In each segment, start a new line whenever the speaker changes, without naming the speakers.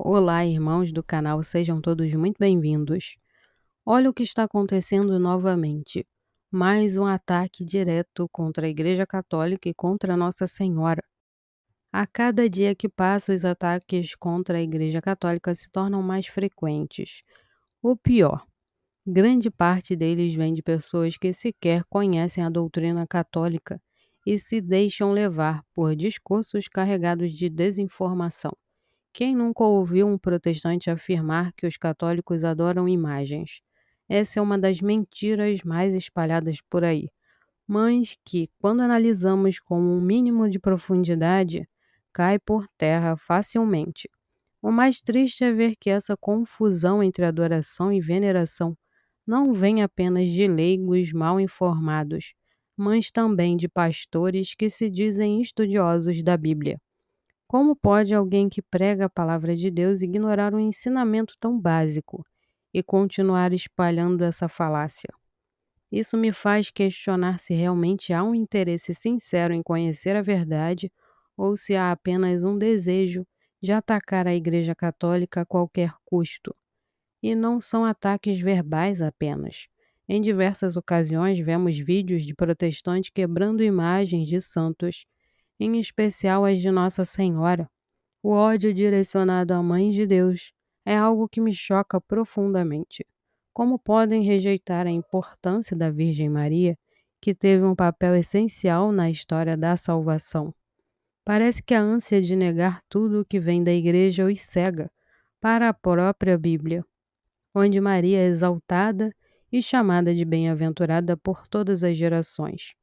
Olá, irmãos do canal, sejam todos muito bem-vindos. Olha o que está acontecendo novamente. Mais um ataque direto contra a Igreja Católica e contra Nossa Senhora. A cada dia que passa, os ataques contra a Igreja Católica se tornam mais frequentes. O pior, grande parte deles vem de pessoas que sequer conhecem a doutrina católica e se deixam levar por discursos carregados de desinformação. Quem nunca ouviu um protestante afirmar que os católicos adoram imagens? Essa é uma das mentiras mais espalhadas por aí, mas que, quando analisamos com um mínimo de profundidade, cai por terra facilmente. O mais triste é ver que essa confusão entre adoração e veneração não vem apenas de leigos mal informados, mas também de pastores que se dizem estudiosos da Bíblia. Como pode alguém que prega a palavra de Deus ignorar um ensinamento tão básico e continuar espalhando essa falácia? Isso me faz questionar se realmente há um interesse sincero em conhecer a verdade ou se há apenas um desejo de atacar a Igreja Católica a qualquer custo. E não são ataques verbais apenas. Em diversas ocasiões, vemos vídeos de protestantes quebrando imagens de santos, em especial as de Nossa Senhora. O ódio direcionado à Mãe de Deus é algo que me choca profundamente. Como podem rejeitar a importância da Virgem Maria, que teve um papel essencial na história da salvação? Parece que a ânsia de negar tudo o que vem da Igreja os cega para a própria Bíblia, onde Maria é exaltada e chamada de bem-aventurada por todas as gerações.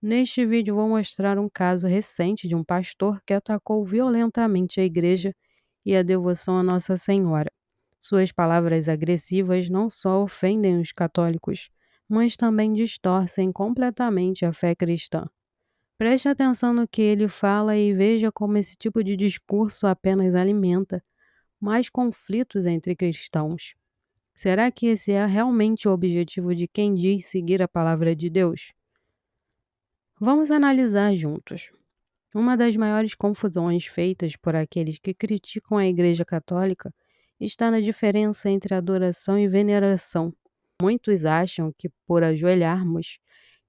Neste vídeo vou mostrar um caso recente de um pastor que atacou violentamente a igreja e a devoção a Nossa Senhora. Suas palavras agressivas não só ofendem os católicos, mas também distorcem completamente a fé cristã. Preste atenção no que ele fala e veja como esse tipo de discurso apenas alimenta mais conflitos entre cristãos. Será que esse é realmente o objetivo de quem diz seguir a palavra de Deus? Vamos analisar juntos. Uma das maiores confusões feitas por aqueles que criticam a Igreja Católica está na diferença entre adoração e veneração. Muitos acham que, por ajoelharmos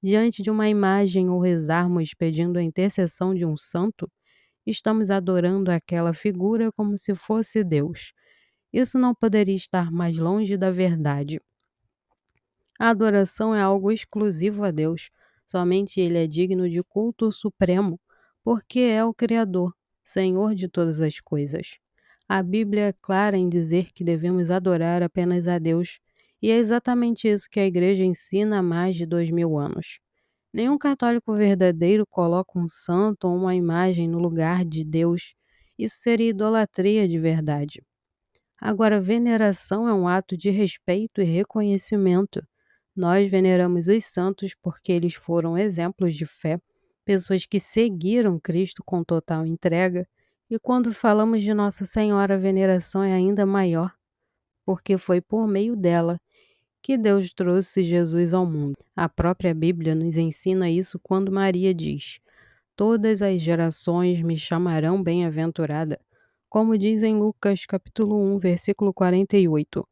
diante de uma imagem ou rezarmos pedindo a intercessão de um santo, estamos adorando aquela figura como se fosse Deus. Isso não poderia estar mais longe da verdade. A adoração é algo exclusivo a Deus. Somente Ele é digno de culto supremo, porque é o Criador, Senhor de todas as coisas. A Bíblia é clara em dizer que devemos adorar apenas a Deus, e é exatamente isso que a Igreja ensina há mais de 2000 anos. Nenhum católico verdadeiro coloca um santo ou uma imagem no lugar de Deus. Isso seria idolatria de verdade. Agora, veneração é um ato de respeito e reconhecimento. Nós veneramos os santos porque eles foram exemplos de fé, pessoas que seguiram Cristo com total entrega. E quando falamos de Nossa Senhora, a veneração é ainda maior, porque foi por meio dela que Deus trouxe Jesus ao mundo. A própria Bíblia nos ensina isso quando Maria diz: Todas as gerações me chamarão bem-aventurada, como diz em Lucas capítulo 1, versículo 48.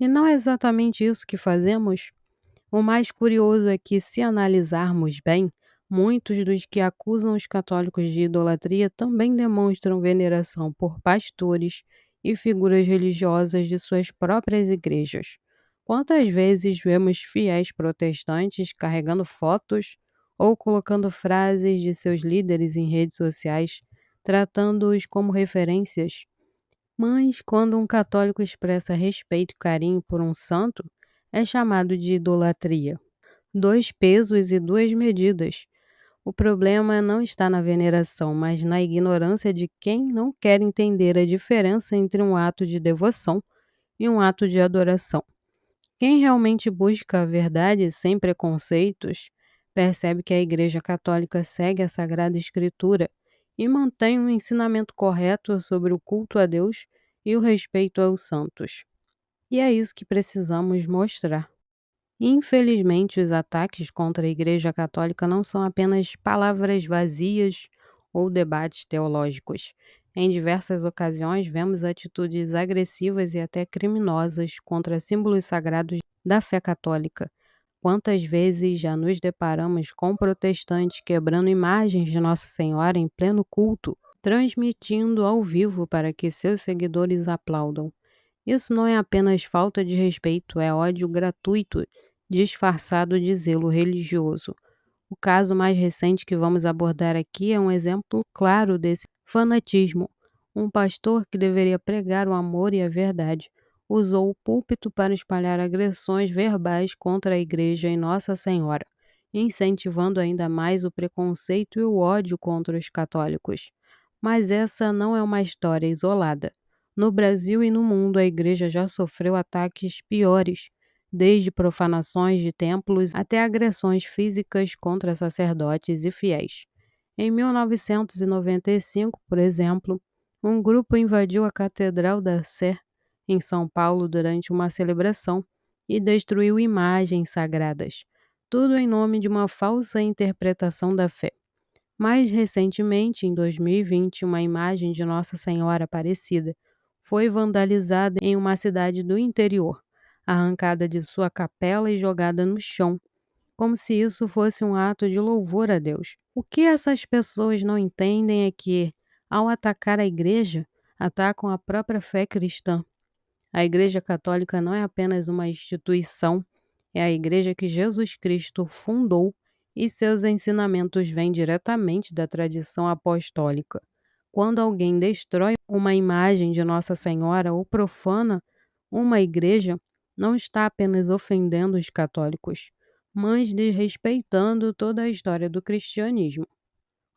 E não é exatamente isso que fazemos? O mais curioso é que, se analisarmos bem, muitos dos que acusam os católicos de idolatria também demonstram veneração por pastores e figuras religiosas de suas próprias igrejas. Quantas vezes vemos fiéis protestantes carregando fotos ou colocando frases de seus líderes em redes sociais, tratando-os como referências? Mas, quando um católico expressa respeito e carinho por um santo, é chamado de idolatria. Dois pesos e duas medidas. O problema não está na veneração, mas na ignorância de quem não quer entender a diferença entre um ato de devoção e um ato de adoração. Quem realmente busca a verdade sem preconceitos, percebe que a Igreja Católica segue a Sagrada Escritura e mantém um ensinamento correto sobre o culto a Deus e o respeito aos santos. E é isso que precisamos mostrar. Infelizmente, os ataques contra a Igreja Católica não são apenas palavras vazias ou debates teológicos. Em diversas ocasiões, vemos atitudes agressivas e até criminosas contra símbolos sagrados da fé católica. Quantas vezes já nos deparamos com protestantes quebrando imagens de Nossa Senhora em pleno culto, transmitindo ao vivo para que seus seguidores aplaudam? Isso não é apenas falta de respeito, é ódio gratuito, disfarçado de zelo religioso. O caso mais recente que vamos abordar aqui é um exemplo claro desse fanatismo. Um pastor que deveria pregar o amor e a verdade usou o púlpito para espalhar agressões verbais contra a igreja e Nossa Senhora, incentivando ainda mais o preconceito e o ódio contra os católicos. Mas essa não é uma história isolada. No Brasil e no mundo, a igreja já sofreu ataques piores, desde profanações de templos até agressões físicas contra sacerdotes e fiéis. Em 1995, por exemplo, um grupo invadiu a Catedral da Sé, em São Paulo, durante uma celebração e destruiu imagens sagradas, tudo em nome de uma falsa interpretação da fé. Mais recentemente, em 2020, uma imagem de Nossa Senhora Aparecida foi vandalizada em uma cidade do interior, arrancada de sua capela e jogada no chão, como se isso fosse um ato de louvor a Deus. O que essas pessoas não entendem é que, ao atacar a igreja, atacam a própria fé cristã. A Igreja Católica não é apenas uma instituição, é a igreja que Jesus Cristo fundou e seus ensinamentos vêm diretamente da tradição apostólica. Quando alguém destrói uma imagem de Nossa Senhora ou profana uma igreja, não está apenas ofendendo os católicos, mas desrespeitando toda a história do cristianismo.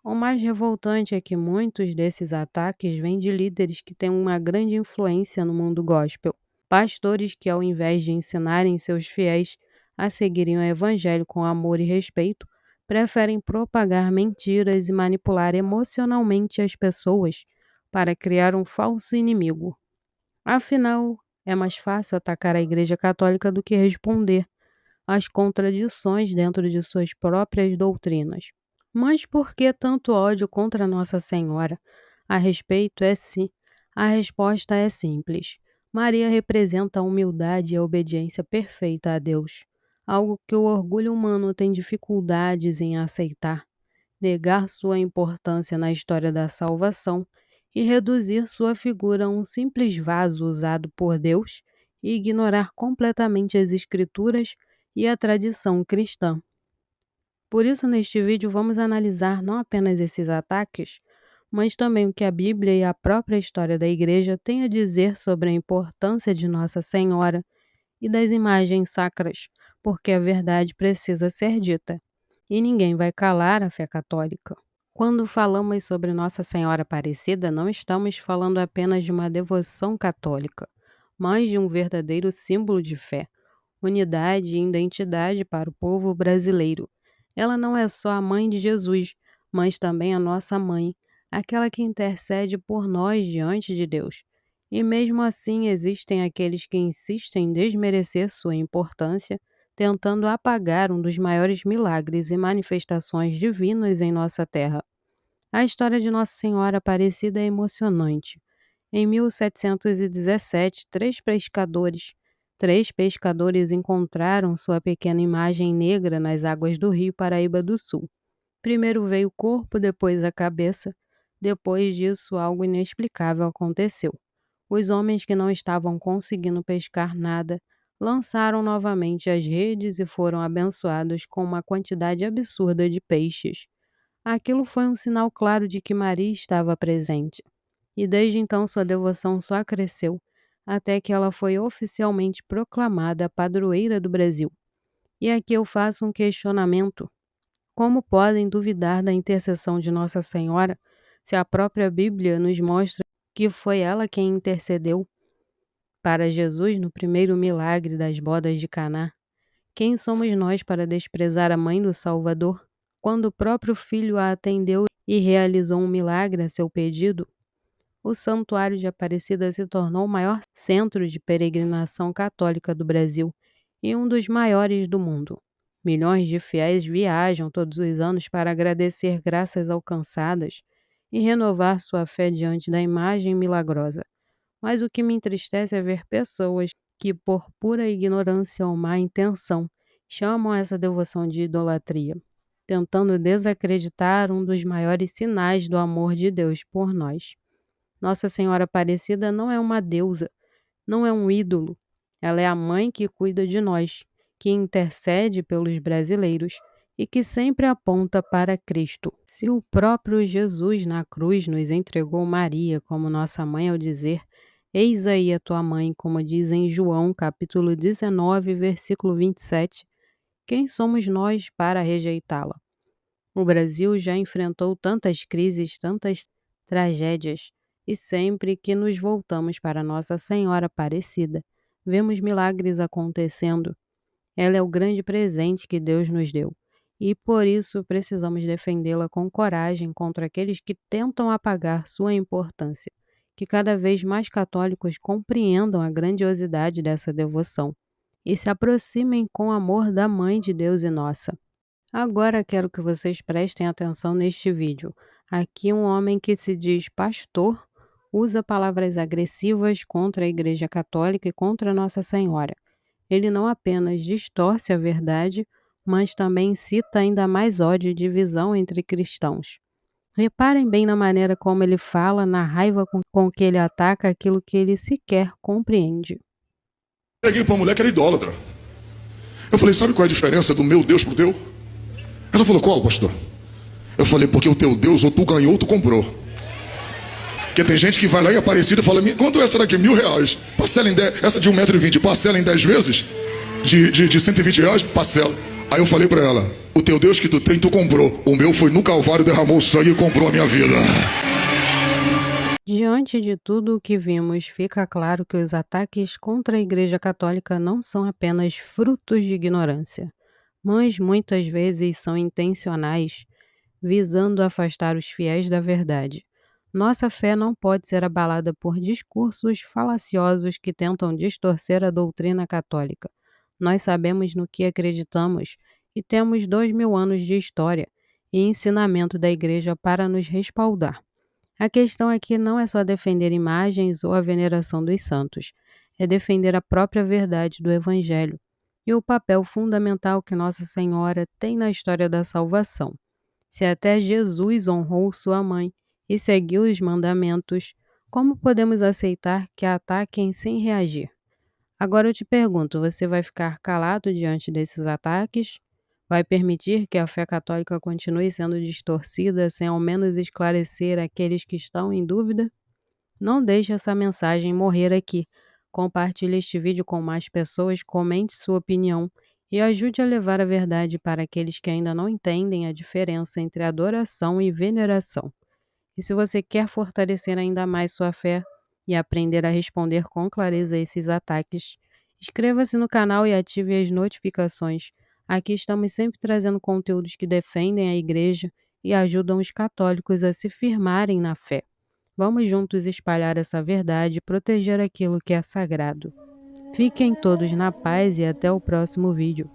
O mais revoltante é que muitos desses ataques vêm de líderes que têm uma grande influência no mundo gospel. Pastores que, ao invés de ensinarem seus fiéis a seguirem o evangelho com amor e respeito, preferem propagar mentiras e manipular emocionalmente as pessoas para criar um falso inimigo. Afinal, é mais fácil atacar a Igreja Católica do que responder às contradições dentro de suas próprias doutrinas. Mas por que tanto ódio contra Nossa Senhora? A respeito é sim. A resposta é simples. Maria representa a humildade e a obediência perfeita a Deus, algo que o orgulho humano tem dificuldades em aceitar. Negar sua importância na história da salvação e reduzir sua figura a um simples vaso usado por Deus e ignorar completamente as Escrituras e a tradição cristã. Por isso, neste vídeo, vamos analisar não apenas esses ataques, mas também o que a Bíblia e a própria história da Igreja têm a dizer sobre a importância de Nossa Senhora e das imagens sacras, porque a verdade precisa ser dita, e ninguém vai calar a fé católica. Quando falamos sobre Nossa Senhora Aparecida, não estamos falando apenas de uma devoção católica, mas de um verdadeiro símbolo de fé, unidade e identidade para o povo brasileiro. Ela não é só a mãe de Jesus, mas também a nossa mãe, aquela que intercede por nós diante de Deus. E mesmo assim existem aqueles que insistem em desmerecer sua importância, tentando apagar um dos maiores milagres e manifestações divinas em nossa terra. A história de Nossa Senhora Aparecida é emocionante. Em 1717, três pescadores encontraram sua pequena imagem negra nas águas do rio Paraíba do Sul. Primeiro veio o corpo, depois a cabeça. Depois disso, algo inexplicável aconteceu. Os homens que não estavam conseguindo pescar nada lançaram novamente as redes e foram abençoados com uma quantidade absurda de peixes. Aquilo foi um sinal claro de que Maria estava presente. E desde então sua devoção só cresceu, até que ela foi oficialmente proclamada a padroeira do Brasil. E aqui eu faço um questionamento. Como podem duvidar da intercessão de Nossa Senhora se a própria Bíblia nos mostra que foi ela quem intercedeu para Jesus no primeiro milagre das bodas de Caná? Quem somos nós para desprezar a mãe do Salvador, quando o próprio filho a atendeu e realizou um milagre a seu pedido? O Santuário de Aparecida se tornou o maior centro de peregrinação católica do Brasil e um dos maiores do mundo. Milhões de fiéis viajam todos os anos para agradecer graças alcançadas e renovar sua fé diante da imagem milagrosa. Mas o que me entristece é ver pessoas que, por pura ignorância ou má intenção, chamam essa devoção de idolatria, tentando desacreditar um dos maiores sinais do amor de Deus por nós. Nossa Senhora Aparecida não é uma deusa, não é um ídolo. Ela é a mãe que cuida de nós, que intercede pelos brasileiros e que sempre aponta para Cristo. Se o próprio Jesus na cruz nos entregou Maria como nossa mãe ao dizer: "Eis aí a tua mãe", como diz em João, capítulo 19, versículo 27, quem somos nós para rejeitá-la? O Brasil já enfrentou tantas crises, tantas tragédias, e sempre que nos voltamos para Nossa Senhora Aparecida, vemos milagres acontecendo. Ela é o grande presente que Deus nos deu, e por isso precisamos defendê-la com coragem contra aqueles que tentam apagar sua importância. Que cada vez mais católicos compreendam a grandiosidade dessa devoção e se aproximem com amor da Mãe de Deus e nossa. Agora quero que vocês prestem atenção neste vídeo. Aqui um homem que se diz pastor usa palavras agressivas contra a Igreja Católica e contra Nossa Senhora. Ele não apenas distorce a verdade, mas também incita ainda mais ódio e divisão entre cristãos. Reparem bem na maneira como ele fala, na raiva com que ele ataca aquilo que ele sequer compreende.
Peguei pra uma mulher que era idólatra. Eu falei, sabe qual é a diferença do meu Deus pro teu? Ela falou, qual, pastor? Eu falei, porque o teu Deus ou tu ganhou ou tu comprou. Porque tem gente que vai lá e Aparecida fala, quanto é essa daqui? R$1.000. Parcela em 10, essa de 1,20 m, parcela em 10 vezes? De R$120, parcela. Aí eu falei pra ela, o teu Deus que tu tem, tu comprou. O meu foi no Calvário, derramou sangue e comprou a minha vida.
Diante de tudo o que vimos, fica claro que os ataques contra a Igreja Católica não são apenas frutos de ignorância, mas muitas vezes são intencionais, visando afastar os fiéis da verdade. Nossa fé não pode ser abalada por discursos falaciosos que tentam distorcer a doutrina católica. Nós sabemos no que acreditamos e temos 2000 anos de história e ensinamento da Igreja para nos respaldar. A questão aqui não é só defender imagens ou a veneração dos santos, é defender a própria verdade do Evangelho e o papel fundamental que Nossa Senhora tem na história da salvação. Se até Jesus honrou sua mãe e seguiu os mandamentos, como podemos aceitar que a ataquem sem reagir? Agora eu te pergunto, você vai ficar calado diante desses ataques? Vai permitir que a fé católica continue sendo distorcida sem ao menos esclarecer aqueles que estão em dúvida? Não deixe essa mensagem morrer aqui. Compartilhe este vídeo com mais pessoas, comente sua opinião e ajude a levar a verdade para aqueles que ainda não entendem a diferença entre adoração e veneração. E se você quer fortalecer ainda mais sua fé e aprender a responder com clareza a esses ataques, inscreva-se no canal e ative as notificações. Aqui estamos sempre trazendo conteúdos que defendem a Igreja e ajudam os católicos a se firmarem na fé. Vamos juntos espalhar essa verdade e proteger aquilo que é sagrado. Fiquem todos na paz e até o próximo vídeo.